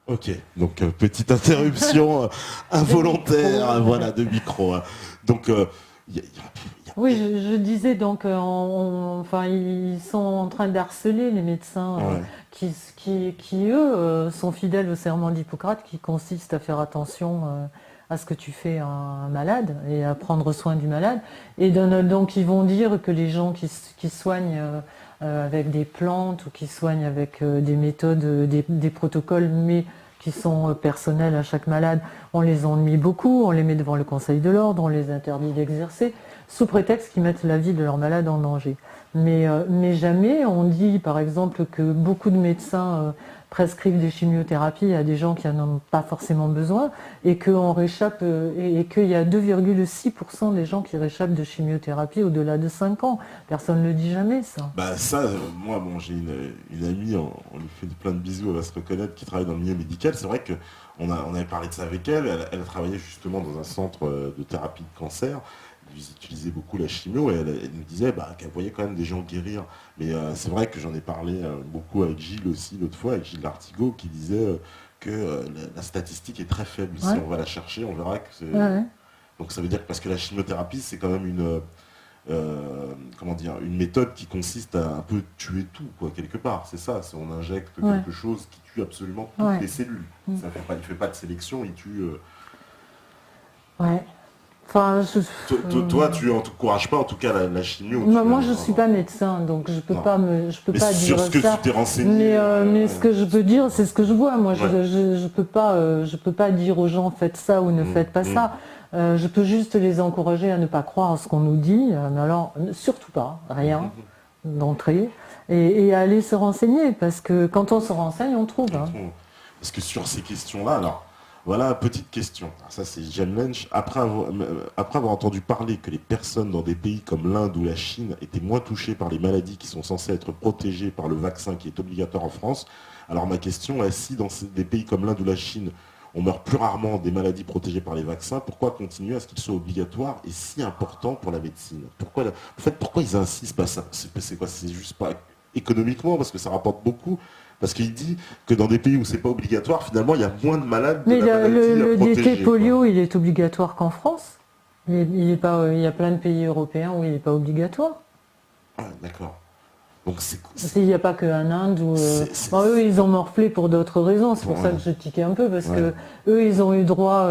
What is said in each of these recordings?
Ok, donc petite interruption involontaire, voilà, de micro, hein. Donc, il y a- il y a- Oui, je disais donc, enfin, ils sont en train d'harceler les médecins ouais, qui, eux, sont fidèles au serment d'Hippocrate, qui consiste à faire attention à ce que tu fais à un malade et à prendre soin du malade. Et donc, ils vont dire que les gens qui soignent avec des plantes ou qui soignent avec des méthodes, des protocoles, mais qui sont personnels à chaque malade, on les ennuie beaucoup, on les met devant le Conseil de l'ordre, on les interdit d'exercer sous prétexte qu'ils mettent la vie de leur malade en danger. Mais jamais on dit, par exemple, que beaucoup de médecins prescrivent des chimiothérapies à des gens qui n'en ont pas forcément besoin et qu'on réchappe et qu'il y a 2,6% des gens qui réchappent de chimiothérapie au-delà de 5 ans. Personne ne le dit jamais, ça. bah ça, moi, bon, j'ai une amie, on lui fait plein de bisous, elle va se reconnaître, qui travaille dans le milieu médical. C'est vrai que on avait parlé de ça avec elle. Elle travaillait justement dans un centre de thérapie de cancer. Ils utilisaient beaucoup la chimio et elle nous disait bah, qu'elle voyait quand même des gens guérir. Mais c'est vrai que j'en ai parlé beaucoup avec Gilles aussi l'autre fois, avec Gilles Lartigot, qui disait que la statistique est très faible. Si Ouais, on va la chercher, on verra que c'est... ouais, ouais. Donc ça veut dire que parce que la chimiothérapie, c'est quand même comment dire, une méthode qui consiste à un peu tuer tout, quoi, quelque part. C'est ça, on injecte Ouais, quelque chose qui tue absolument toutes ouais. les cellules. Mm. Il fait pas de sélection, il tue. Ouais. Enfin, Toi, tu n'encourages pas en tout cas la chimio. moi, je suis pas médecin, donc Non. je peux Mais pas sur dire ce que tu ça. t'es renseigné, Mais ce que je peux dire, c'est ce que je vois. Moi, ouais. je peux pas dire aux gens faites ça ou ne Mm, faites pas mm, ça. Je peux juste les encourager à ne pas croire à ce qu'on nous dit. Mais alors, surtout pas, rien mm. d'entrée, et à aller se renseigner, parce que quand on se renseigne, on trouve. Hein. Parce que sur ces questions-là, alors, voilà, petite question. Alors ça, c'est Jen Lynch. Après avoir entendu parler que les personnes dans des pays comme l'Inde ou la Chine étaient moins touchées par les maladies qui sont censées être protégées par le vaccin qui est obligatoire en France, alors ma question est, si dans des pays comme l'Inde ou la Chine, on meurt plus rarement des maladies protégées par les vaccins, pourquoi continuer à ce qu'ils soient obligatoires et si importants pour la médecine? En fait, pourquoi ils insistent pas ça? C'est quoi? C'est juste pas économiquement, parce que ça rapporte beaucoup. Parce qu'il dit que dans des pays où c'est pas obligatoire, finalement, il y a moins de malades de Mais la maladie à le DT protéger, quoi. polio, il est obligatoire qu'en France. Il est pas, il y a plein de pays européens où il n'est pas obligatoire. Ah, d'accord. Donc Il n'y a pas qu'en Inde où bon, eux ils ont morflé pour d'autres raisons. C'est pour ça ouais, que je tiquais un peu parce ouais, que eux ils ont eu droit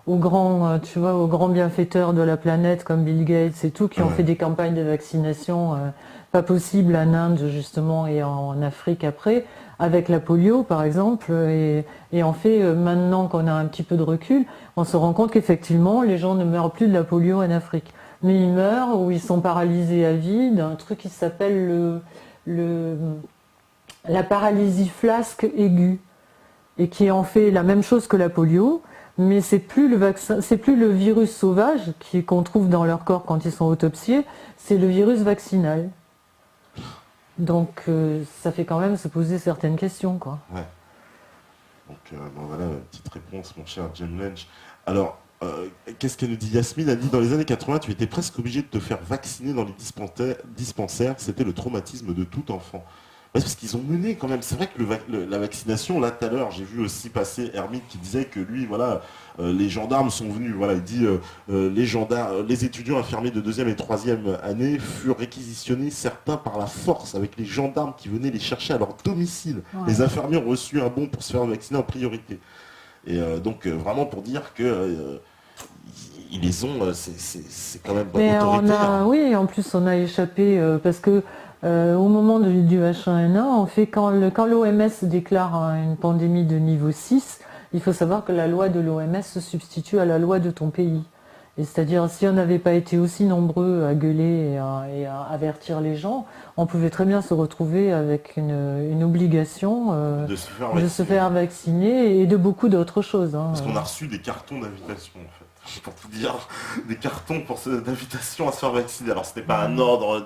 aux grands, tu vois, aux grands bienfaiteurs de la planète comme Bill Gates et tout qui ont fait ouais. des campagnes de vaccination pas possibles en Inde justement et en Afrique après avec la polio par exemple et en fait maintenant qu'on a un petit peu de recul, on se rend compte qu'effectivement les gens ne meurent plus de la polio en Afrique. Mais ils meurent ou ils sont paralysés à vie d'un truc qui s'appelle le- la paralysie flasque aiguë et qui est en fait la même chose que la polio, mais c'est plus le vaccin, c'est plus le virus sauvage qu'on trouve dans leur corps quand ils sont autopsiés, c'est le virus vaccinal. Donc ça fait quand même se poser certaines questions, quoi. Ouais. Donc, bon, voilà, petite réponse, mon cher Jim Lynch. Alors, qu'est-ce qu'elle nous dit? Yasmine a dit, dans les années 80, tu étais presque obligé de te faire vacciner dans les dispensaires. C'était le traumatisme de tout enfant. Ouais, parce qu'ils ont mené quand même. C'est vrai que la vaccination, là tout à l'heure, j'ai vu aussi passer Hermite qui disait que lui, voilà, les gendarmes sont venus. Voilà, il dit les gendarmes, les étudiants infirmiers de deuxième et troisième année furent réquisitionnés, certains par la force, avec les gendarmes qui venaient les chercher à leur domicile. Ouais. Les infirmiers ont reçu un bon pour se faire vacciner en priorité. Et donc vraiment pour dire que ils les ont, c'est quand même Mais autoritaire. oui, en plus on a échappé parce que au moment du H1N1, en fait, quand l'OMS déclare une pandémie de niveau 6, il faut savoir que la loi de l'OMS se substitue à la loi de ton pays. Et c'est-à-dire, si on n'avait pas été aussi nombreux à gueuler et à avertir les gens, on pouvait très bien se retrouver avec une obligation De se faire de se vacciner. faire vacciner et de beaucoup d'autres choses. Hein. Parce qu'on a reçu des cartons d'invitation, en fait. Pour tout dire, des cartons d'invitation à se faire vacciner. Alors, c'était pas un ordre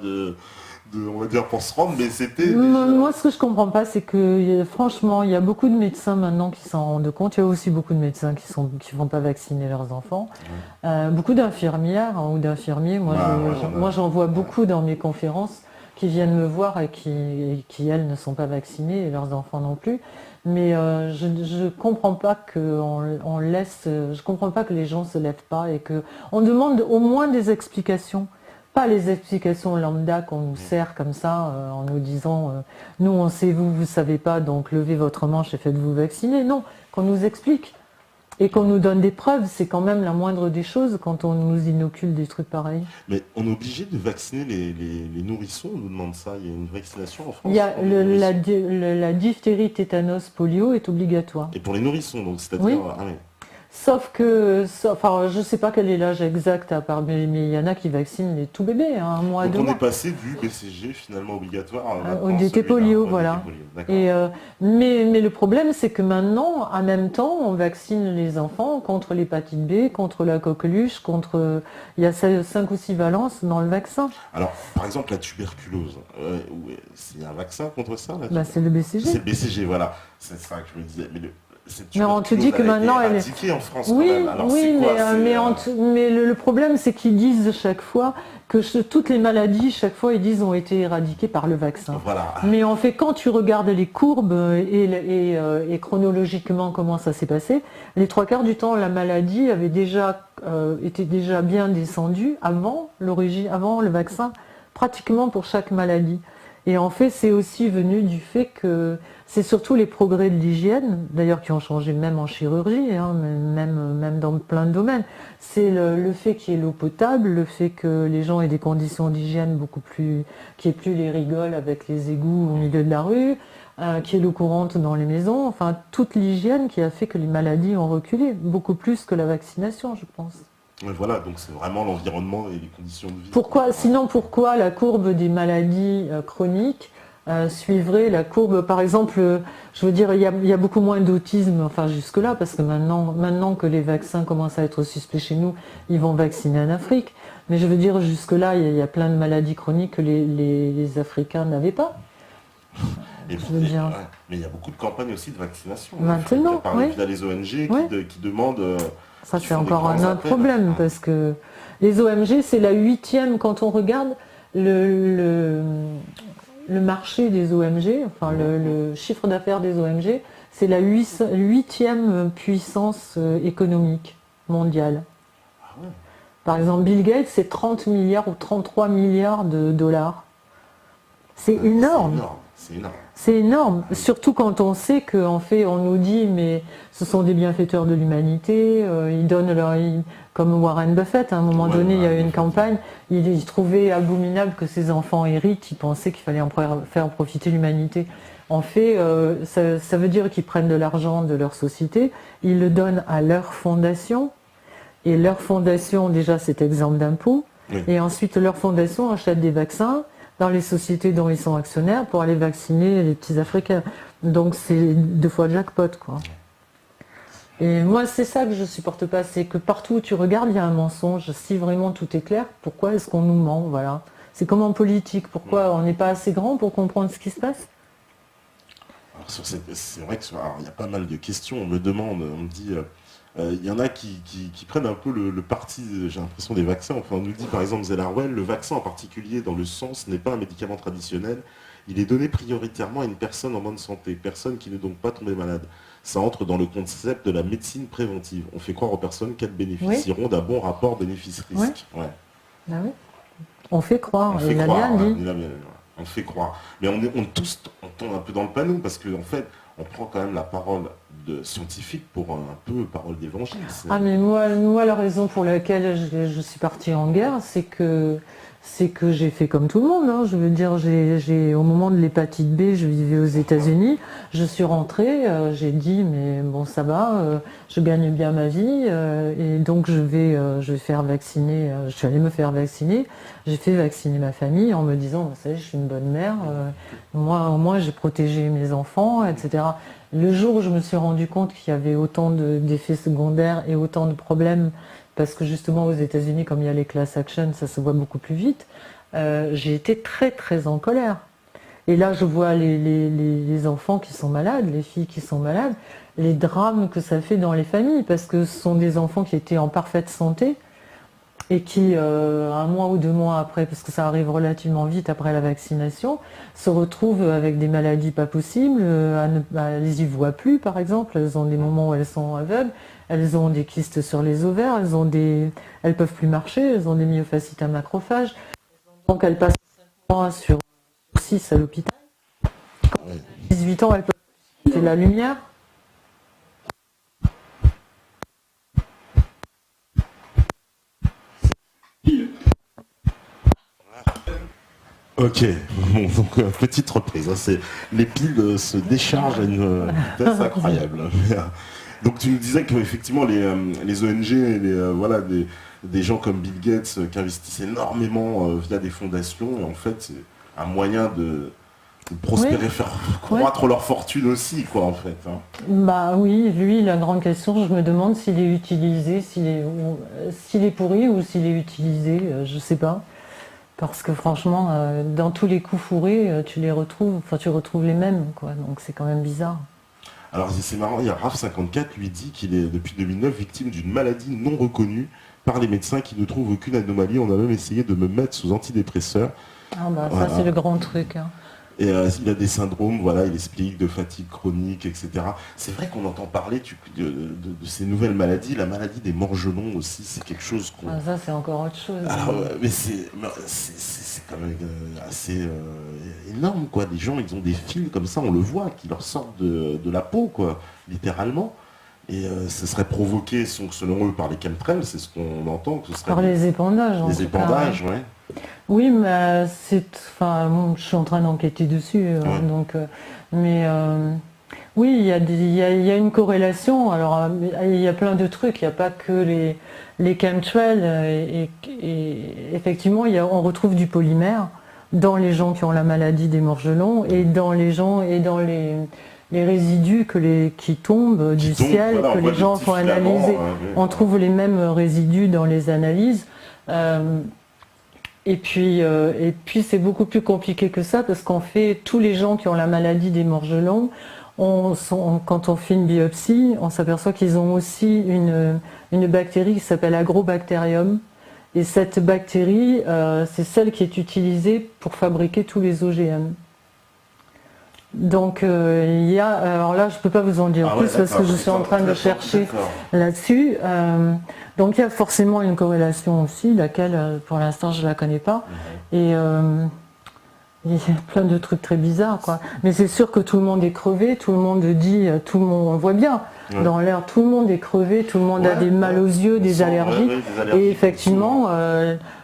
on va dire, pour se rendre, mais c'était déjà... Moi, ce que je comprends pas, c'est que franchement, il y a beaucoup de médecins maintenant qui s'en rendent compte. Il y a aussi beaucoup de médecins qui vont pas vacciner leurs enfants. Beaucoup d'infirmières hein, ou d'infirmiers. Bah, ouais, Moi, j'en vois beaucoup dans mes conférences qui viennent me voir et qui, elles, ne sont pas vaccinées et leurs enfants non plus. Mais je comprends pas qu'on laisse, je comprends pas que les gens se lèvent pas et que on demande au moins des explications. Pas les explications lambda qu'on nous sert comme ça en nous disant nous on sait vous savez pas donc levez votre manche et faites-vous vacciner. Non, qu'on nous explique et qu'on nous donne des preuves, c'est quand même la moindre des choses quand on nous inocule des trucs pareils. Mais on est obligé de vacciner les nourrissons, on nous demande ça. Il y a une vaccination en France Il y a pour les nourrissons. la diphtérie, tétanos, polio est obligatoire. Et pour les nourrissons, donc c'est-à-dire... Oui. Ah oui. Sauf que, enfin, je sais pas quel est l'âge exact, mais il y en a qui vaccinent les tout bébés, hein, 1 mois, Donc 2 on est mois. passé du BCG finalement obligatoire à Au maintenant DT celui-là. polio, Au voilà. DT polio, d'accord. Et, mais le problème, c'est que maintenant, en même temps, on vaccine les enfants contre l'hépatite B, contre la coqueluche, il y a 5 ou 6 valences dans le vaccin. Alors, par exemple, la tuberculose, il y a un vaccin contre ça Bah, c'est le BCG. C'est le BCG, voilà. C'est ça que je me disais. Mais cette Mais on te dit que tuberculose, maintenant, elle elle est est... éradiquée en France Oui, quand même. Alors, oui, c'est quoi, mais le problème, c'est qu'ils disent chaque fois que toutes les maladies, chaque fois, ils disent ont été éradiquées par le vaccin. Voilà. Mais en fait, quand tu regardes les courbes et chronologiquement comment ça s'est passé, les 3/4 du temps, la maladie avait était déjà bien descendue avant l'origine, avant le vaccin, pratiquement pour chaque maladie. Et en fait, c'est aussi venu du fait que c'est surtout les progrès de l'hygiène, d'ailleurs qui ont changé même en chirurgie, hein, même dans plein de domaines. C'est le fait qu'il y ait l'eau potable, le fait que les gens aient des conditions d'hygiène beaucoup plus, qu'il n'y ait plus les rigoles avec les égouts au milieu de la rue, qu'il y ait l'eau courante dans les maisons, enfin toute l'hygiène qui a fait que les maladies ont reculé, beaucoup plus que la vaccination, je pense. Voilà, donc c'est vraiment l'environnement et les conditions de vie. Sinon, pourquoi la courbe des maladies chroniques suivrait la courbe, par exemple, je veux dire, il y a beaucoup moins d'autisme, enfin jusque-là, parce que maintenant que les vaccins commencent à être suspects chez nous, ils vont vacciner en Afrique. Mais je veux dire, jusque-là, il y a plein de maladies chroniques que les Africains n'avaient pas. Mais il y a beaucoup de campagnes aussi de vaccination. Maintenant, oui. Il y a les ONG qui demandent... Ça, c'est encore un autre problème, parce que les ONG, c'est la 8e, quand on regarde le marché des ONG, enfin le chiffre d'affaires des ONG, c'est la 8e puissance économique mondiale. Ah ouais. Par exemple, Bill Gates, c'est 30 milliards ou 33 milliards de dollars. C'est énorme. C'est énorme. C'est énorme, surtout quand on sait qu'en fait on nous dit mais ce sont des bienfaiteurs de l'humanité, ils donnent comme Warren Buffett, à un moment donné il y a eu une campagne, il trouvait abominable que ses enfants héritent, il pensait qu'il fallait en faire profiter l'humanité. En fait, ça veut dire qu'ils prennent de l'argent de leur société, ils le donnent à leur fondation, et leur fondation déjà c'est exempt d'impôts, et ensuite leur fondation achète des vaccins dans les sociétés dont ils sont actionnaires pour aller vacciner les petits Africains. Donc c'est 2 fois jackpot, quoi. Et moi, c'est ça que je supporte pas, c'est que partout où tu regardes, il y a un mensonge. Si vraiment tout est clair, pourquoi est-ce qu'on nous ment, voilà. C'est comme en politique, pourquoi on n'est pas assez grand pour comprendre ce qui se passe? Alors, c'est vrai qu'il y a pas mal de questions, on me demande, on me dit... Il y en a qui prennent un peu le parti, j'ai l'impression, des vaccins. Enfin, on nous dit par exemple Zelarwell, le vaccin en particulier dans le sang, ce n'est pas un médicament traditionnel. Il est donné prioritairement à une personne en bonne santé, personne qui n'est donc pas tombée malade. Ça entre dans le concept de la médecine préventive. On fait croire aux personnes qu'elles bénéficieront d'un bon rapport bénéfice-risque. Ouais. Ah oui. On fait croire, il a bien dit. On fait croire. Mais on tombe un peu dans le panneau parce qu'en fait, on prend quand même la parole de scientifique pour un peu parole d'évangile. Ah mais moi la raison pour laquelle je suis partie en guerre, c'est que j'ai fait comme tout le monde, hein. Je veux dire, au moment de l'hépatite B, je vivais aux États-Unis, je suis rentrée, j'ai dit mais bon ça va, je gagne bien ma vie et donc je vais faire vacciner, je suis allée me faire vacciner, j'ai fait vacciner ma famille en me disant ça y est, je suis une bonne mère, moi au moins j'ai protégé mes enfants, etc. Le jour où je me suis rendu compte qu'il y avait autant d'effets secondaires et autant de problèmes, parce que justement aux États-Unis, comme il y a les class action, ça se voit beaucoup plus vite, j'ai été très très en colère. Et là, je vois les enfants qui sont malades, les filles qui sont malades, les drames que ça fait dans les familles, parce que ce sont des enfants qui étaient en parfaite santé, et qui, 1 mois ou 2 mois après, parce que ça arrive relativement vite après la vaccination, se retrouvent avec des maladies pas possibles, elles y voient plus par exemple, elles ont des moments où elles sont aveugles, elles ont des kystes sur les ovaires, elles peuvent plus marcher, elles ont des myofascites à macrophages, donc elles passent 5 mois sur 6 à l'hôpital. Quand elles ont 18 ans, elles peuvent quitter la lumière. Ok, bon, donc petite reprise, hein, les piles se déchargent à une vitesse incroyable. Donc tu nous disais qu'effectivement les ONG, voilà, des gens comme Bill Gates qui investissent énormément via des fondations, et en fait c'est un moyen de prospérer, Oui, faire oui. croître leur fortune aussi, quoi, en fait. Hein. Bah oui, lui, la grande question, je me demande s'il est utilisé, s'il est pourri ou s'il est utilisé, je sais pas. Parce que franchement, dans tous les coups fourrés, tu les retrouves, enfin tu retrouves les mêmes, quoi. Donc c'est quand même bizarre. Alors c'est marrant, il y a RAF54 lui dit qu'il est depuis 2009 victime d'une maladie non reconnue par les médecins qui ne trouvent aucune anomalie. On a même essayé de me mettre sous antidépresseurs. Ah bah ça Voilà. c'est le grand truc, hein. Et il a des syndromes, voilà, il explique de fatigue chronique, etc. C'est vrai qu'on entend parler de ces nouvelles maladies. La maladie des morgelons aussi, c'est quelque chose qu'on... Ah, ça c'est encore autre chose. Alors, mais c'est quand même assez énorme, quoi. Les gens, ils ont des fils comme ça, on le voit, qui leur sortent de la peau, quoi, littéralement. Et ce serait provoqué, selon eux, par les chemtrails, c'est ce qu'on entend, que ce serait Par les épandages, en les tout cas, épandages, ouais. Oui, mais enfin, bon, je suis en train d'enquêter dessus, Ouais. donc, oui, il y a une corrélation. Alors, il y a plein de trucs. Il n'y a pas que les chemtrails. Et effectivement, on retrouve du polymère dans les gens qui ont la maladie des morgelons et dans les gens et dans les résidus qui tombent du ciel, voilà, que on voit les des gens petits font filaments, analyser. On ouais. trouve les mêmes résidus dans les analyses. Et puis c'est beaucoup plus compliqué que ça parce qu'en fait, tous les gens qui ont la maladie des morgelons, quand on fait une biopsie, on s'aperçoit qu'ils ont aussi une bactérie qui s'appelle Agrobacterium. Et cette bactérie, c'est celle qui est utilisée pour fabriquer tous les OGM. Donc alors là, je ne peux pas vous en dire Ah ouais, plus parce que d'accord. je suis en train de chercher D'accord. là-dessus. Donc il y a forcément une corrélation aussi, laquelle pour l'instant je ne la connais pas. Et il y a plein de trucs très bizarres, quoi. Mais c'est sûr que tout le monde est crevé, tout le monde dit, on le voit bien, Ouais. dans l'air, tout le monde est crevé, tout le monde a des mal aux yeux, des allergies. Des allergies, Et effectivement,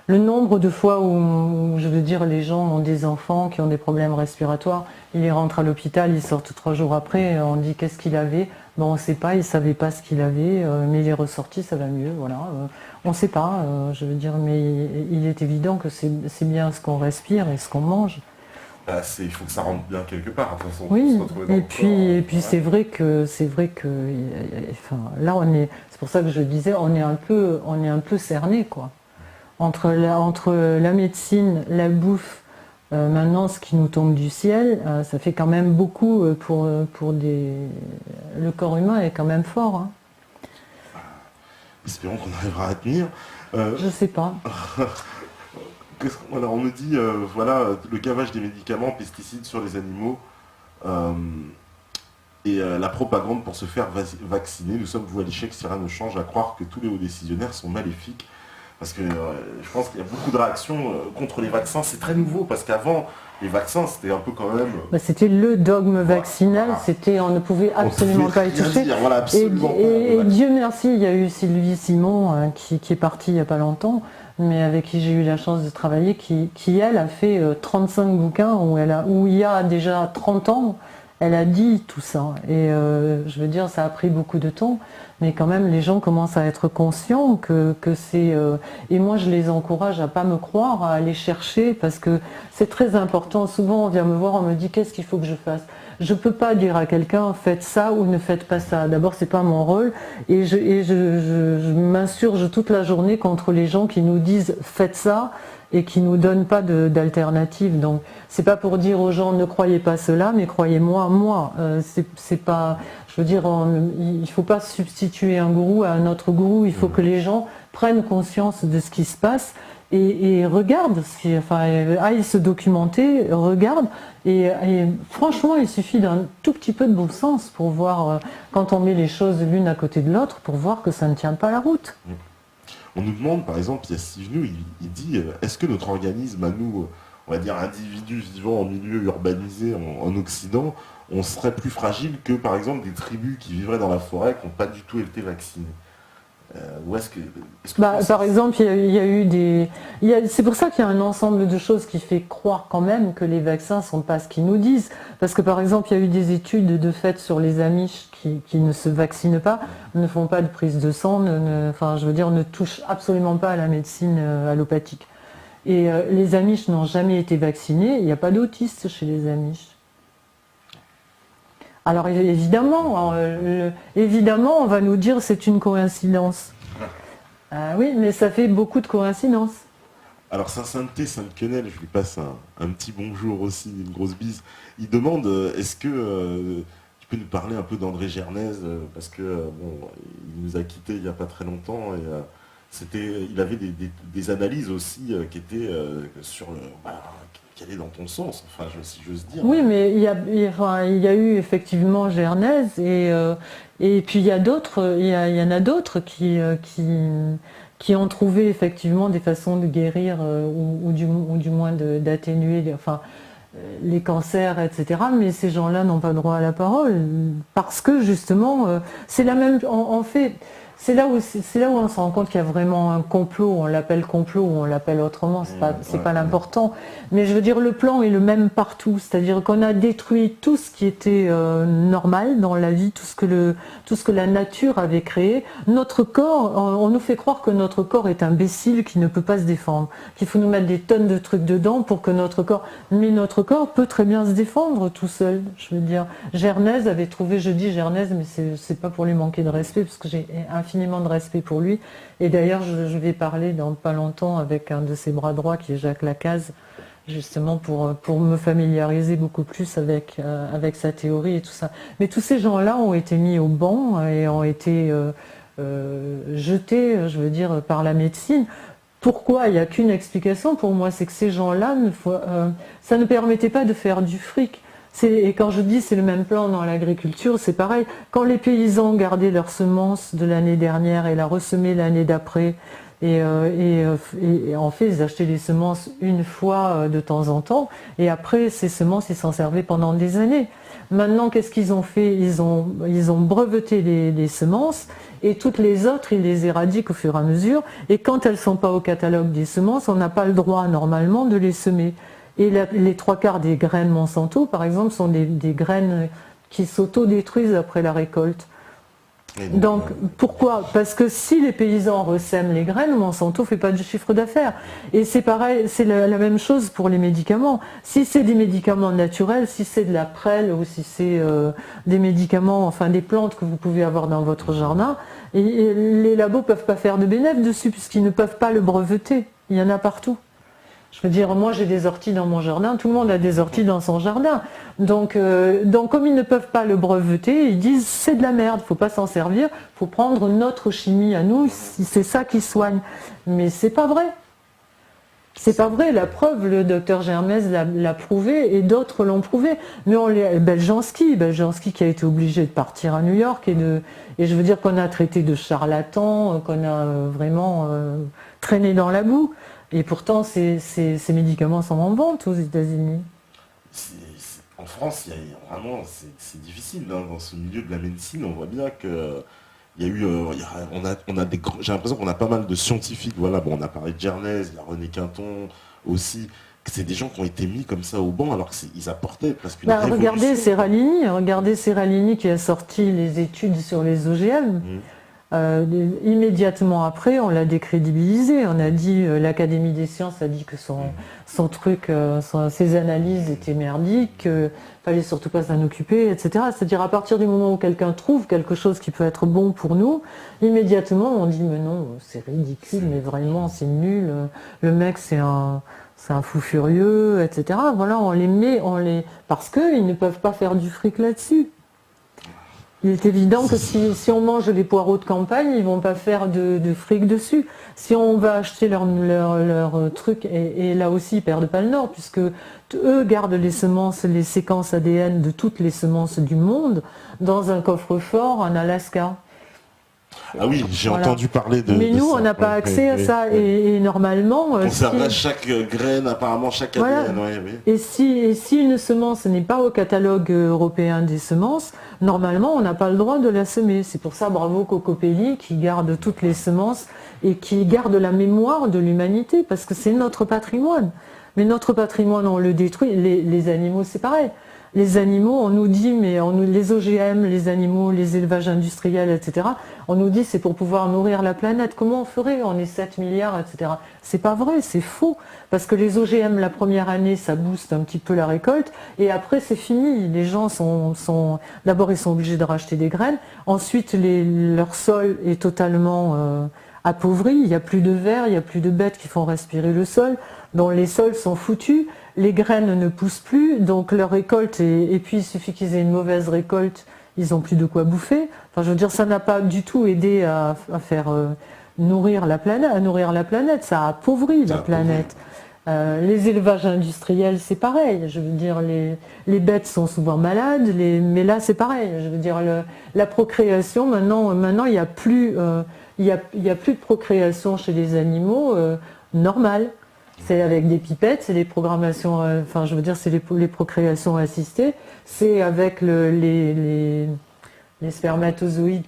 le nombre de fois où, je veux dire, les gens ont des enfants qui ont des problèmes respiratoires, ils rentrent à l'hôpital, ils sortent 3 jours après, on dit qu'est-ce qu'il avait. Bon, on ne sait pas, il ne savait pas ce qu'il avait, mais il est ressorti, ça va mieux, voilà. On ne sait pas, je veux dire, mais il est évident que c'est bien ce qu'on respire et ce qu'on mange. Bah, il faut que ça rentre bien quelque part, de toute façon. Pour Oui, se retrouver dans et le puis, corps, et puis ouais. c'est vrai que, enfin, là c'est pour ça que je disais, on est un peu cerné, quoi. Entre la médecine, la bouffe, maintenant ce qui nous tombe du ciel, ça fait quand même beaucoup le corps humain est quand même fort, hein. Espérons qu'on arrivera à tenir. Je sais pas. Voilà, on me dit, voilà, le gavage des médicaments, pesticides sur les animaux euh, et la propagande pour se faire vacciner. Nous sommes voués à l'échec si rien ne change, à croire que tous les hauts décisionnaires sont maléfiques. Parce que je pense qu'il y a beaucoup de réactions contre les vaccins. C'est très nouveau parce qu'avant, les vaccins, c'était un peu quand même... Bah, c'était le dogme vaccinal, voilà. on ne pouvait On absolument pouvait pas y rien toucher. dire, voilà, Et, absolument pas. et Dieu merci, il y a eu Sylvie Simon qui est partie il n'y a pas longtemps, mais avec qui j'ai eu la chance de travailler, qui elle a fait 35 bouquins où il y a déjà 30 ans, elle a dit tout ça. Et je veux dire, ça a pris beaucoup de temps, mais quand même les gens commencent à être conscients que c'est... et moi je les encourage à pas me croire, à aller chercher, parce que c'est très important. Souvent on vient me voir, on me dit qu'est-ce qu'il faut que je fasse. Je ne peux pas dire à quelqu'un faites ça ou ne faites pas ça. D'abord, c'est pas mon rôle. Et je m'insurge toute la journée contre les gens qui nous disent faites ça et qui nous donnent pas d'alternative. Donc c'est pas pour dire aux gens ne croyez pas cela, mais croyez-moi, moi. C'est pas, je veux dire, il faut pas substituer un gourou à un autre gourou. Il faut que les gens prennent conscience de ce qui se passe et regardent, aillent se documenter, regardent. Et franchement, il suffit d'un tout petit peu de bon sens pour voir, quand on met les choses l'une à côté de l'autre, pour voir que ça ne tient pas la route. On nous demande, par exemple, il y a Steve New, il dit, est-ce que notre organisme, à nous, on va dire individus vivant en milieu urbanisé en Occident, on serait plus fragile que, par exemple, des tribus qui vivraient dans la forêt, qui n'ont pas du tout été vaccinées? Ou est-ce que par exemple, il y a eu des... C'est pour ça qu'il y a un ensemble de choses qui fait croire quand même que les vaccins ne sont pas ce qu'ils nous disent. Parce que par exemple, il y a eu des études de fait sur les Amish qui ne se vaccinent pas, ne font pas de prise de sang, ne touchent absolument pas à la médecine allopathique. Et les Amish n'ont jamais été vaccinés, il n'y a pas d'autistes chez les Amish. Alors évidemment, on va nous dire c'est une coïncidence. Oui, mais ça fait beaucoup de coïncidences. Alors Saint-Sainteté, Sainte-Quenelle, je lui passe un petit bonjour aussi, une grosse bise. Il demande, est-ce que tu peux nous parler un peu d'André Gernez, parce que il nous a quittés il n'y a pas très longtemps et il avait des analyses aussi qui étaient qui allaient dans ton sens, enfin si j'ose dire. Oui, mais il y a eu effectivement Gernez et puis il y en a d'autres qui ont trouvé effectivement des façons de guérir ou du moins d'atténuer les cancers, etc. Mais ces gens-là n'ont pas droit à la parole parce que justement, c'est la même. En fait, c'est là où on se rend compte qu'il y a vraiment un complot. On l'appelle complot ou on l'appelle autrement. C'est pas l'important. Mais je veux dire, le plan est le même partout. C'est-à-dire qu'on a détruit tout ce qui était normal dans la vie, tout ce que la nature avait créé. Notre corps, on nous fait croire que notre corps est imbécile, qui ne peut pas se défendre, qu'il faut nous mettre des tonnes de trucs dedans pour que notre corps. Mais notre corps peut très bien se défendre tout seul. Je veux dire, Gernez avait trouvé, je dis Gernez, mais c'est pas pour lui manquer de respect, parce que j'ai infiniment de respect pour lui. Et d'ailleurs, je vais parler dans pas longtemps avec un de ses bras droits, qui est Jacques Lacaze, justement pour me familiariser beaucoup plus avec sa théorie et tout ça. Mais tous ces gens-là ont été mis au banc et ont été jetés, je veux dire, par la médecine. Pourquoi? Il n'y a qu'une explication pour moi, c'est que ces gens-là, ça ne permettait pas de faire du fric. Et quand je dis c'est le même plan dans l'agriculture, c'est pareil. Quand les paysans gardaient leurs semences de l'année dernière et la ressemaient l'année d'après, et en fait ils achetaient les semences une fois de temps en temps, et après ces semences ils s'en servaient pendant des années. Maintenant qu'est-ce qu'ils ont fait? Ils ont breveté les semences, et toutes les autres ils les éradiquent au fur et à mesure, et quand elles ne sont pas au catalogue des semences, on n'a pas le droit normalement de les semer. Et les trois quarts des graines Monsanto, par exemple, sont des graines qui s'auto-détruisent après la récolte. Donc pourquoi? Parce que si les paysans ressèment les graines, Monsanto ne fait pas de chiffre d'affaires. Et c'est pareil, c'est la même chose pour les médicaments. Si c'est des médicaments naturels, si c'est de la prêle ou si c'est des médicaments, enfin des plantes que vous pouvez avoir dans votre jardin, et les labos ne peuvent pas faire de bénéfice dessus puisqu'ils ne peuvent pas le breveter. Il y en a partout. Je veux dire, moi j'ai des orties dans mon jardin, tout le monde a des orties dans son jardin. Donc comme ils ne peuvent pas le breveter, ils disent c'est de la merde, il ne faut pas s'en servir, il faut prendre notre chimie à nous, c'est ça qui soigne. Mais c'est pas vrai. C'est pas vrai, la preuve, le docteur Germez l'a prouvé et d'autres l'ont prouvé. Mais Beljanski qui a été obligé de partir à New York et je veux dire qu'on a traité de charlatans, qu'on a vraiment traîné dans la boue. Et pourtant, ces médicaments sont en vente aux États-Unis. En France, vraiment, c'est difficile. Hein, dans ce milieu de la médecine, on voit bien que il y a eu, j'ai l'impression qu'on a pas mal de scientifiques. Voilà, bon, on a parlé de Gernez, il y a René Quinton aussi. C'est des gens qui ont été mis comme ça au banc alors qu'ils apportaient presque une révolution. Regardez Serralini qui a sorti les études sur les OGM. Immédiatement après, on l'a décrédibilisé. On a dit, l'Académie des sciences a dit que son truc, ses analyses étaient merdiques, qu'il fallait surtout pas s'en occuper, etc. C'est-à-dire à partir du moment où quelqu'un trouve quelque chose qui peut être bon pour nous, immédiatement on dit mais non, c'est ridicule, mais vraiment c'est nul, le mec c'est un fou furieux, etc. Voilà, on les met, parce qu'ils ne peuvent pas faire du fric là-dessus. Il est évident que si on mange des poireaux de campagne, ils vont pas faire de fric dessus. Si on va acheter leur truc, et là aussi ils perdent pas le nord, puisque eux gardent les semences, les séquences ADN de toutes les semences du monde dans un coffre-fort en Alaska. Ah oui, j'ai entendu parler de. Mais nous, ça. on n'a pas accès à ça. Et normalement. Ça reste chaque graine, apparemment, chaque ADN. Voilà. Et si une semence n'est pas au catalogue européen des semences, normalement, on n'a pas le droit de la semer. C'est pour ça, bravo Cocopelli, qui garde toutes les semences et qui garde la mémoire de l'humanité, parce que c'est notre patrimoine. Mais notre patrimoine, on le détruit. Les animaux, c'est pareil. Les animaux, on nous dit, mais les OGM, les animaux, les élevages industriels, etc., on nous dit c'est pour pouvoir nourrir la planète. Comment on ferait? On est 7 milliards, etc. C'est pas vrai, c'est faux. Parce que les OGM, la première année, ça booste un petit peu la récolte, et après c'est fini. Les gens d'abord ils sont obligés de racheter des graines, ensuite leur sol est totalement appauvri, il n'y a plus de vers, il n'y a plus de bêtes qui font respirer le sol, donc les sols sont foutus. Les graines ne poussent plus, donc leur récolte, et puis il suffit qu'ils aient une mauvaise récolte, ils n'ont plus de quoi bouffer. Enfin, je veux dire, ça n'a pas du tout aidé à faire nourrir la planète, ça a appauvri la planète. Les élevages industriels, c'est pareil. Je veux dire, les bêtes sont souvent malades, mais là, c'est pareil. Je veux dire, la procréation, maintenant, il n'y a plus de procréation chez les animaux normale. C'est avec des pipettes, c'est les programmations, c'est les procréations assistées, c'est avec les spermatozoïdes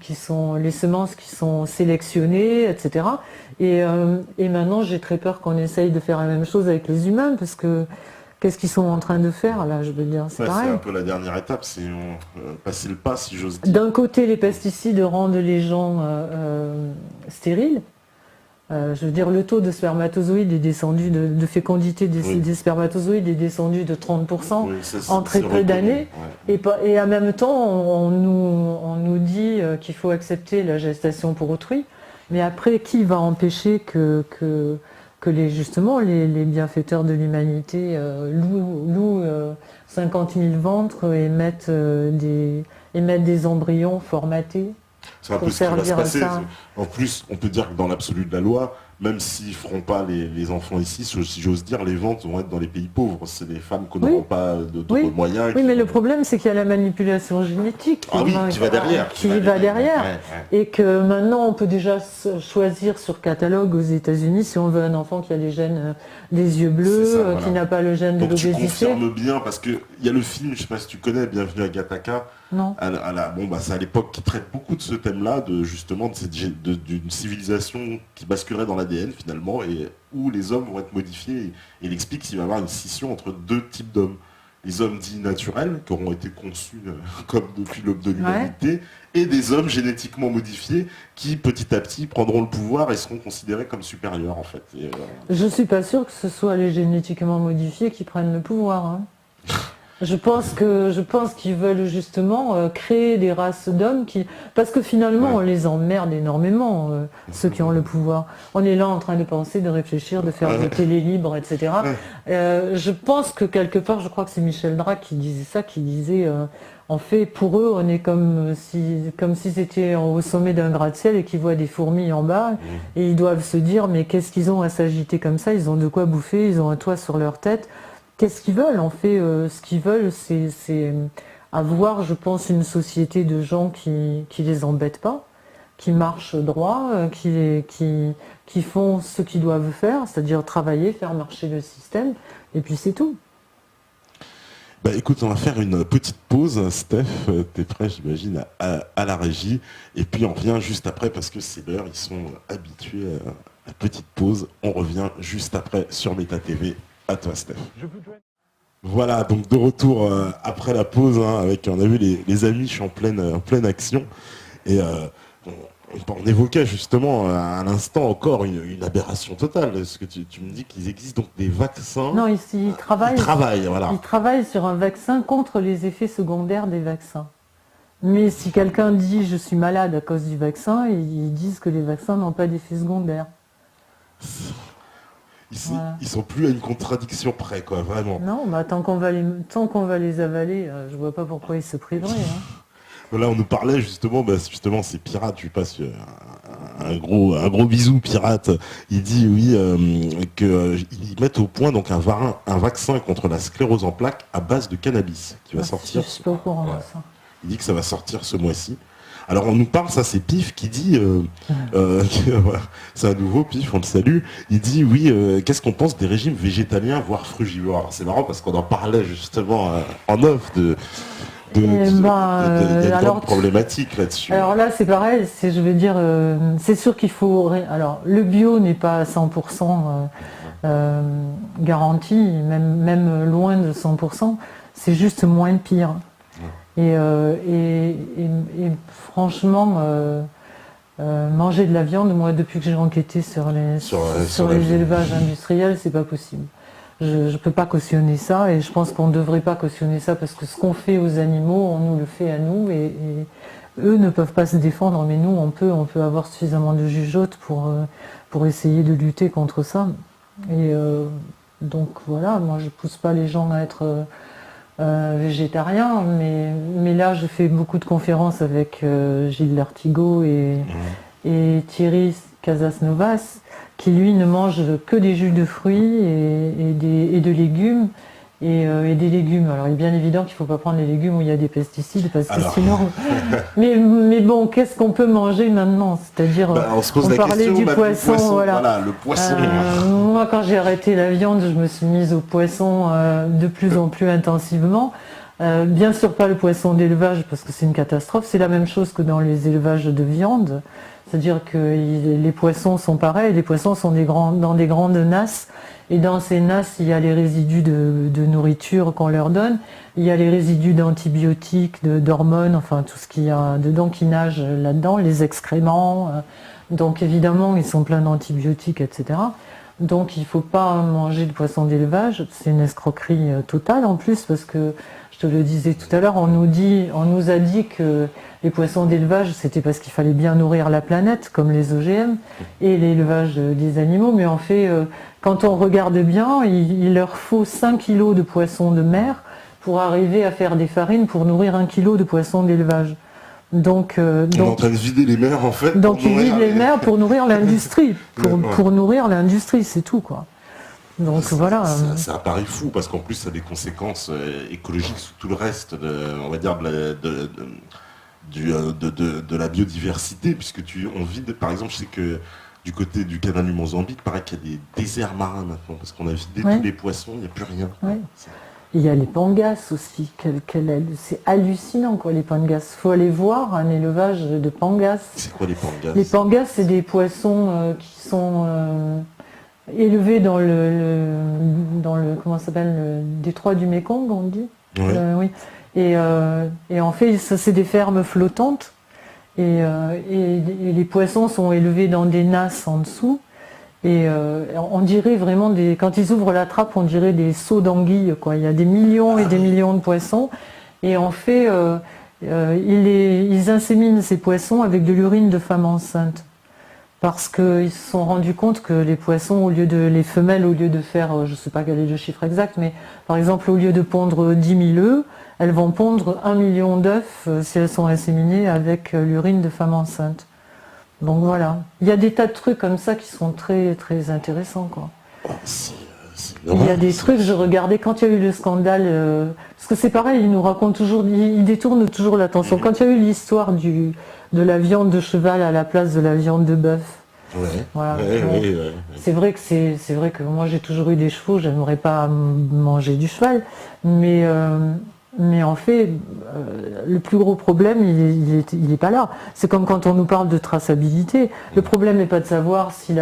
les semences qui sont sélectionnées, etc. Et maintenant, j'ai très peur qu'on essaye de faire la même chose avec les humains, parce que qu'est-ce qu'ils sont en train de faire là? Je veux dire, c'est pareil. C'est un peu la dernière étape, c'est passer le pas, si j'ose dire. D'un côté, les pesticides rendent les gens stériles. Je veux dire, le taux de spermatozoïdes est descendu, de fécondité des spermatozoïdes est descendu de 30% en très peu d'années. Ouais. Et en même temps, on nous dit qu'il faut accepter la gestation pour autrui. Mais après, qui va empêcher que justement les bienfaiteurs de l'humanité louent 50 000 ventres et mettent des embryons formatés? C'est un peu ce qui va se passer. En plus, on peut dire que dans l'absolu de la loi, même s'ils ne feront pas les enfants ici, si j'ose dire, les ventes vont être dans les pays pauvres. C'est des femmes qui n'auront pas d'autres moyens. Oui, mais le problème, c'est qu'il y a la manipulation génétique qui va derrière. Et que maintenant, on peut déjà choisir sur catalogue aux États-Unis si on veut un enfant qui a les gènes des yeux bleus, qui n'a pas le gène de l'obésité. Tu confirmes bien, parce qu'il y a le film, je ne sais pas si tu connais, Bienvenue à Gattaca. Non. C'est à l'époque qui traite beaucoup de ce thème-là, d'une civilisation qui basculerait dans l'ADN finalement, et où les hommes vont être modifiés. Et il explique qu'il va y avoir une scission entre deux types d'hommes. Les hommes dits naturels, qui auront été conçus comme depuis l'aube de l'humanité, et des hommes génétiquement modifiés qui petit à petit prendront le pouvoir et seront considérés comme supérieurs en fait. Je suis pas sûre que ce soit les génétiquement modifiés qui prennent le pouvoir. Hein. Je pense qu'ils veulent justement créer des races d'hommes parce que finalement on les emmerde énormément, ceux qui ont le pouvoir. On est là en train de penser, de réfléchir, de faire des télés libres, etc. Je pense que quelque part, je crois que c'est Michel Drac qui disait ça, qui disait en fait pour eux on est comme si c'était au sommet d'un gratte-ciel et qu'ils voient des fourmis en bas et ils doivent se dire mais qu'est-ce qu'ils ont à s'agiter comme ça? Ils ont de quoi bouffer, ils ont un toit sur leur tête. Qu'est-ce qu'ils veulent? En fait, ce qu'ils veulent, c'est avoir, je pense, une société de gens qui les embêtent pas, qui marchent droit, qui font ce qu'ils doivent faire, c'est-à-dire travailler, faire marcher le système, et puis c'est tout. Bah écoute, on va faire une petite pause. Steph, t'es prêt, j'imagine, à la régie, et puis on revient juste après parce que c'est l'heure, ils sont habitués à la petite pause. On revient juste après sur Méta TV. À toi, Steph. Voilà, donc de retour après la pause, on a vu les amis, je suis en pleine action. Et On évoquait justement à l'instant encore une aberration totale, parce que tu me dis qu'il existe donc des vaccins. Non, ils Ils travaillent, voilà. ils travaillent sur un vaccin contre les effets secondaires des vaccins. Mais si quelqu'un dit je suis malade à cause du vaccin, ils disent que les vaccins n'ont pas d'effets secondaires. Voilà. Ils sont plus à une contradiction près, quoi, vraiment. Non, bah, tant qu'on va les avaler, je vois pas pourquoi ils se priveraient. Hein. Là, on nous parlait justement, justement, c'est Pirate, je lui passe un gros bisou, Pirate. Il dit, oui, qu'ils mettent au point donc un vaccin contre la sclérose en plaques à base de cannabis, qui va sortir. Je suis pas au courant de ça. Il dit que ça va sortir ce mois-ci. Alors on nous parle, ça c'est Pif qui dit, c'est un nouveau Pif, on le salue, il dit oui, qu'est-ce qu'on pense des régimes végétaliens, voire frugivores. Alors, c'est marrant parce qu'on en parlait justement en off il y a une grande problématique là-dessus. Alors là c'est pareil, je veux dire, c'est sûr qu'il faut... Alors le bio n'est pas à 100% garanti, même loin de 100%, c'est juste moins pire. Et franchement, manger de la viande, moi depuis que j'ai enquêté sur les élevages industriels, c'est pas possible. Je ne peux pas cautionner ça et je pense qu'on ne devrait pas cautionner ça parce que ce qu'on fait aux animaux, on nous le fait à nous et eux ne peuvent pas se défendre, mais nous on peut avoir suffisamment de jugeote pour essayer de lutter contre ça. Et donc voilà, moi je pousse pas les gens à être végétarien, mais là je fais beaucoup de conférences avec Gilles Lartigot et Thierry Casasnovas, qui lui ne mange que des jus de fruits et de légumes et des légumes. Alors il est bien évident qu'il ne faut pas prendre les légumes où il y a des pesticides parce que sinon... mais bon, qu'est-ce qu'on peut manger maintenant? C'est-à-dire, on parlait du poisson, voilà, le poisson. Moi quand j'ai arrêté la viande, je me suis mise au poisson de plus en plus intensivement. Bien sûr pas le poisson d'élevage parce que c'est une catastrophe, c'est la même chose que dans les élevages de viande. C'est-à-dire que les poissons sont pareils, les poissons sont dans des grandes nasses, et dans ces nasses, il y a les résidus de nourriture qu'on leur donne, il y a les résidus d'antibiotiques, d'hormones, enfin tout ce qu'il y a dedans qui nage là-dedans, les excréments, donc évidemment ils sont pleins d'antibiotiques, etc. Donc il ne faut pas manger de poisson d'élevage, c'est une escroquerie totale en plus, parce que je te le disais tout à l'heure, on nous a dit que les poissons d'élevage, c'était parce qu'il fallait bien nourrir la planète, comme les OGM, et l'élevage des animaux. Mais en fait, quand on regarde bien, il leur faut 5 kilos de poissons de mer pour arriver à faire des farines pour nourrir 1 kilo de poissons d'élevage. Donc, on est en train de vider les mers, en fait. Donc ils vident les mers pour nourrir l'industrie. Pour nourrir l'industrie, c'est tout, quoi. Donc voilà. C'est un pari fou parce qu'en plus ça a des conséquences écologiques sur tout le reste, on va dire de la biodiversité, puisque on vide, par exemple, je sais que du côté du canal du Mozambique, il paraît qu'il y a des déserts marins maintenant parce qu'on a vidé tous les poissons, il n'y a plus rien. Ouais. Il y a les pangas aussi, c'est hallucinant quoi les pangas. Il faut aller voir un élevage de pangas. C'est quoi les pangas? Les pangas, c'est des poissons qui sont élevés dans le comment ça s'appelle, le détroit du Mékong, on dit. Oui. Et en fait, ça c'est des fermes flottantes et les poissons sont élevés dans des nasses en dessous. Et on dirait vraiment quand ils ouvrent la trappe, on dirait des seaux d'anguilles, quoi. Il y a des millions et des millions de poissons. Et en fait, ils inséminent ces poissons avec de l'urine de femmes enceintes. Parce qu'ils se sont rendus compte que les poissons, les femelles, au lieu de faire, je ne sais pas quel est le chiffre exact, mais par exemple, au lieu de pondre 10 000 œufs, elles vont pondre 1 million d'œufs si elles sont inséminées avec l'urine de femmes enceintes. Donc voilà, il y a des tas de trucs comme ça qui sont très très intéressants, quoi. Il y a des trucs, je regardais quand il y a eu le scandale, parce que c'est pareil, ils nous racontent toujours, ils détournent toujours l'attention. Quand il y a eu l'histoire de la viande de cheval à la place de la viande de bœuf, voilà. C'est vrai que moi j'ai toujours eu des chevaux, j'aimerais pas manger du cheval, mais en fait, le plus gros problème, il est pas là. C'est comme quand on nous parle de traçabilité. Le problème n'est pas de savoir si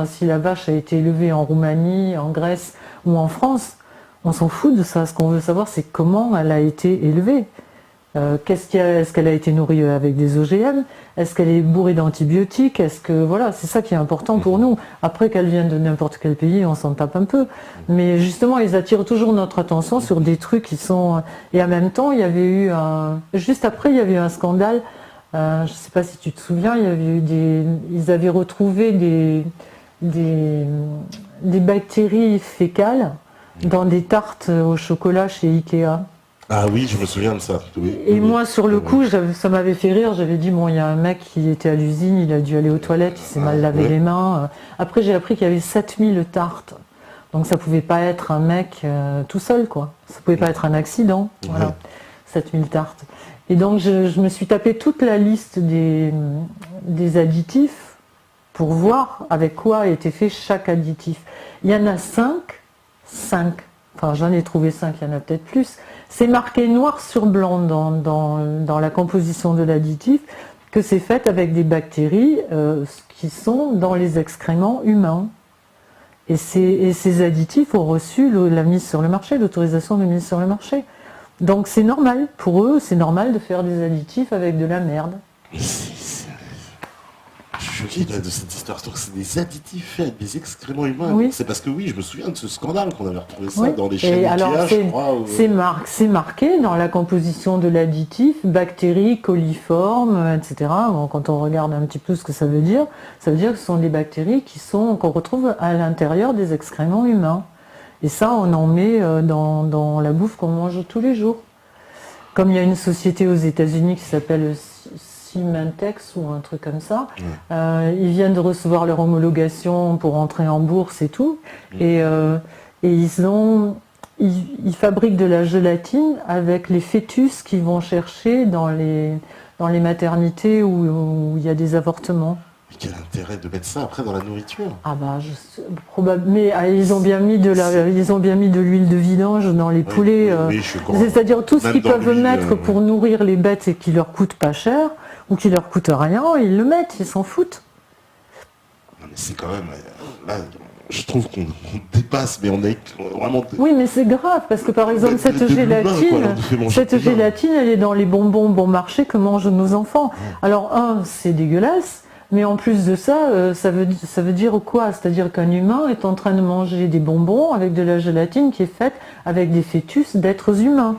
si la vache a été élevée en Roumanie, en Grèce ou en France. On s'en fout de ça. Ce qu'on veut savoir, c'est comment elle a été élevée. Est-ce qu'elle a été nourrie avec des OGM? Est-ce qu'elle est bourrée d'antibiotiques? Est-ce que voilà, c'est ça qui est important pour nous. Après qu'elle vienne de n'importe quel pays, on s'en tape un peu. Mais justement, ils attirent toujours notre attention sur des trucs qui sont. Et en même temps, il y avait eu juste après, il y avait eu un scandale. Je ne sais pas si tu te souviens, il y avait eu ils avaient retrouvé des bactéries fécales dans des tartes au chocolat chez Ikea. Ah oui, je me souviens de ça. Oui, Et oui, moi, sur le oui. coup, ça m'avait fait rire. J'avais dit, bon, il y a un mec qui était à l'usine, il a dû aller aux toilettes, il s'est mal lavé les mains. Après, j'ai appris qu'il y avait 7000 tartes. Donc, ça pouvait pas être un mec tout seul, quoi. Ça pouvait pas être un accident. Voilà, 7000 tartes. Et donc, je me suis tapé toute la liste des additifs pour voir avec quoi a été fait chaque additif. Il y en a 5. Enfin, j'en ai trouvé 5, il y en a peut-être plus. C'est marqué noir sur blanc dans la composition de l'additif que c'est fait avec des bactéries qui sont dans les excréments humains. Et ces additifs ont reçu la mise sur le marché, l'autorisation de mise sur le marché. Donc c'est normal, pour eux, c'est normal de faire des additifs avec de la merde. Je suis choqué de cette histoire. Donc c'est des additifs faits avec des excréments humains. Oui. C'est parce que oui, je me souviens de ce scandale qu'on avait retrouvé ça Oui. dans les chaînes Et alors, Ikea, je crois. c'est marqué dans la composition de l'additif, bactéries coliformes, etc. Bon, quand on regarde un petit peu ce que ça veut dire que ce sont des bactéries qu'on retrouve à l'intérieur des excréments humains. Et ça, on en met dans la bouffe qu'on mange tous les jours. Comme il y a une société aux États-Unis qui s'appelle Symantec ou un truc comme ça, ils viennent de recevoir leur homologation pour entrer en bourse et tout, et ils fabriquent de la gélatine avec les fœtus qu'ils vont chercher dans les maternités où il y a des avortements. Mais quel intérêt de mettre ça après dans la nourriture? Ah bah mais ils ont bien mis de l'huile de vidange dans les poulets. C'est-à-dire tout ce qu'ils peuvent mettre pour nourrir les bêtes et qui leur coûte pas cher ou qui leur coûte rien, ils le mettent, ils s'en foutent. Non mais c'est quand même là, je trouve qu'on dépasse, mais on est vraiment. Oui, mais c'est grave parce que par exemple cette gélatine, elle est dans les bonbons bon marché que mangent nos enfants. Alors c'est dégueulasse. Mais en plus de ça, ça veut dire quoi? C'est-à-dire qu'un humain est en train de manger des bonbons avec de la gélatine qui est faite avec des fœtus d'êtres humains.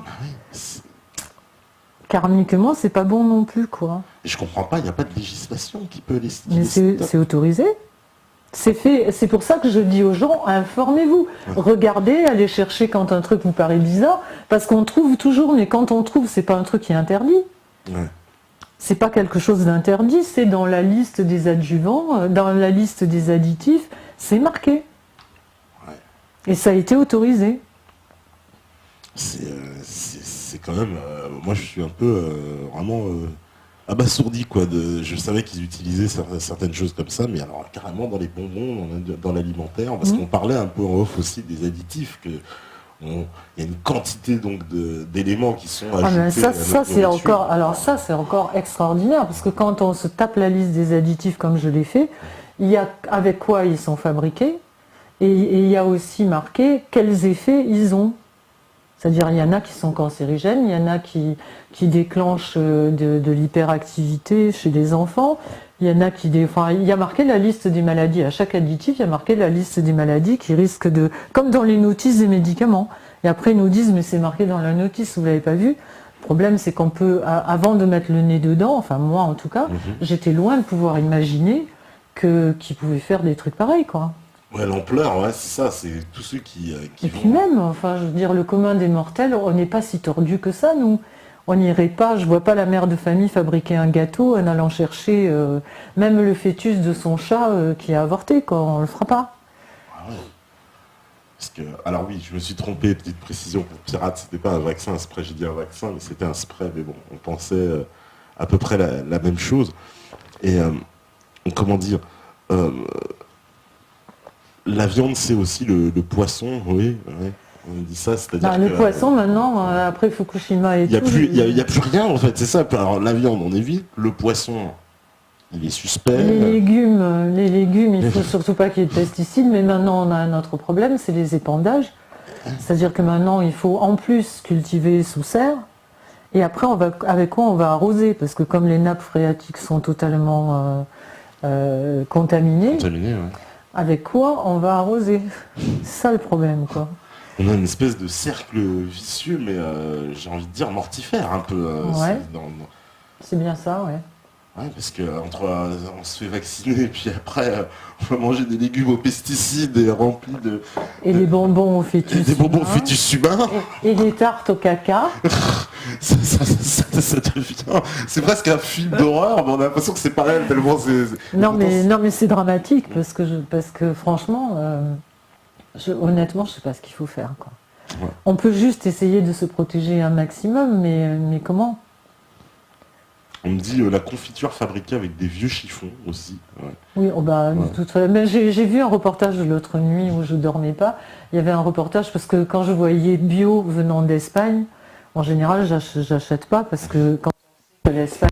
Karmiquement, c'est pas bon non plus, quoi. Et je comprends pas, il n'y a pas de législation qui peut les. Mais c'est autorisé. C'est pour ça que je dis aux gens, informez-vous. Regardez, allez chercher quand un truc vous paraît bizarre, parce qu'on trouve toujours, mais quand on trouve, c'est pas un truc qui est interdit. Ouais. C'est pas quelque chose d'interdit, c'est dans la liste des adjuvants, dans la liste des additifs, c'est marqué. Ouais. Et ça a été autorisé. C'est quand même. Moi, je suis un peu vraiment abasourdi, quoi. Je savais qu'ils utilisaient certaines choses comme ça, mais alors carrément dans les bonbons, dans l'alimentaire, parce qu'on parlait un peu en off aussi des additifs que. Il y a une quantité donc d'éléments qui sont ajoutés. Ça c'est encore extraordinaire parce que quand on se tape la liste des additifs comme je l'ai fait, il y a avec quoi ils sont fabriqués et il y a aussi marqué quels effets ils ont. C'est-à-dire il y en a qui sont cancérigènes, il y en a qui déclenchent de l'hyperactivité chez les enfants, il y en a il y a marqué la liste des maladies. À chaque additif, il y a marqué la liste des maladies qui risquent comme dans les notices des médicaments. Et après, ils nous disent, mais c'est marqué dans la notice, vous l'avez pas vu. Le problème, c'est qu'on peut, avant de mettre le nez dedans, enfin moi en tout cas, j'étais loin de pouvoir imaginer qu'ils pouvaient faire des trucs pareils, quoi. Ouais, l'ampleur, ouais, c'est ça, c'est tous ceux qui Et puis même, enfin, je veux dire, le commun des mortels, on n'est pas si tordu que ça, nous. On n'irait pas, je vois pas la mère de famille fabriquer un gâteau en allant chercher même le fœtus de son chat qui a avorté, quoi. On le fera pas. Ah ouais. Parce que, alors oui, je me suis trompé, petite précision pour Pirate, c'était pas un vaccin, un spray, j'ai dit un vaccin, mais c'était un spray, mais bon, on pensait à peu près la même chose. Et comment dire, la viande c'est aussi le poisson, oui. On dit ça, c'est-à-dire le poisson, maintenant, après Fukushima et tout... Il n'y a plus rien, en fait, c'est ça. Alors, la viande, on évite. Le poisson, il est suspect. Les légumes, il ne faut surtout pas qu'il y ait de pesticides. Mais maintenant, on a un autre problème, c'est les épandages. C'est-à-dire que maintenant, il faut en plus cultiver sous serre. Et après, avec quoi on va arroser? Parce que comme les nappes phréatiques sont totalement contaminées, Contaminé, ouais. avec quoi on va arroser? C'est ça le problème, quoi. On a une espèce de cercle vicieux, mais j'ai envie de dire mortifère un peu. Ouais. C'est C'est bien ça, ouais. Ouais, parce que entre on se fait vacciner et puis après on va manger des légumes aux pesticides et remplis de Et des bonbons au et fœtus des bonbons humain, fœtus humains, et des tartes au caca. ça devient, c'est presque un film d'horreur, mais on a l'impression que c'est pas réel tellement Non mais c'est dramatique parce que franchement, honnêtement, je sais pas ce qu'il faut faire, quoi. Ouais. On peut juste essayer de se protéger un maximum, mais comment? On me dit la confiture fabriquée avec des vieux chiffons aussi. Ouais. Oui, oh bah, Ouais. de toute façon, mais j'ai vu un reportage l'autre nuit où je dormais pas. Il y avait un reportage parce que quand je voyais bio venant d'Espagne, en général, j'achète pas parce que quand on sait que l'Espagne